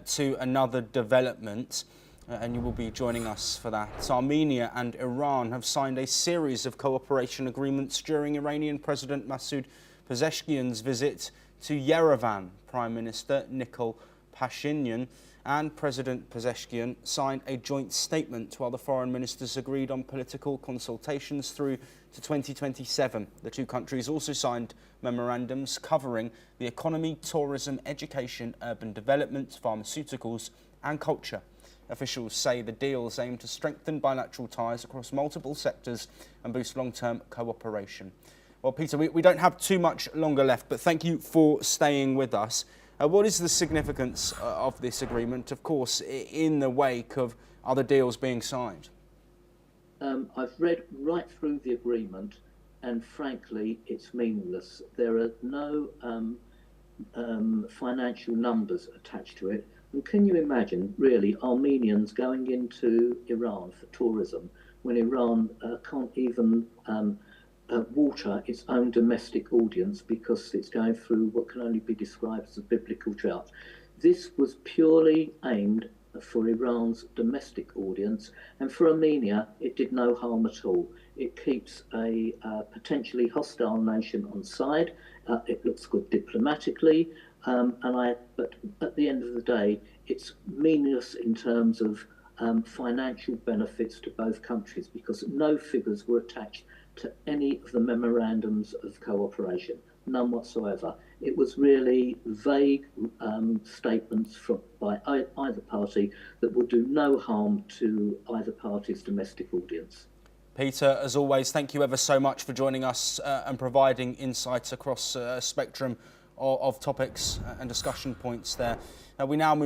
to another development, and you will be joining us for that. Armenia and Iran have signed a series of cooperation agreements during Iranian President Pezeshkian's visit to Yerevan. Prime Minister Nikol Pashinyan and President Pezeshkian signed a joint statement while the foreign ministers agreed on political consultations through to 2027. The two countries also signed memorandums covering the economy, tourism, education, urban development, pharmaceuticals and culture. Officials say the deals aim to strengthen bilateral ties across multiple sectors and boost long-term cooperation. Well, Peter, we don't have too much longer left, but thank you for staying with us. What is the significance of this agreement, of course, in the wake of other deals being signed? I've read right through the agreement, and frankly, it's meaningless. There are no financial numbers attached to it. And can you imagine, really, Armenians going into Iran for tourism when Iran can't even water its own domestic audience because it's going through what can only be described as a biblical drought? This was purely aimed for Iran's domestic audience, and for Armenia it did no harm at all. It keeps a potentially hostile nation on side. It looks good diplomatically, but at the end of the day it's meaningless in terms of financial benefits to both countries, because no figures were attached to any of the memorandums of cooperation, none whatsoever. It was really vague statements by either party that would do no harm to either party's domestic audience. Peter, as always, thank you ever so much for joining us and providing insights across a spectrum of topics and discussion points there. We now move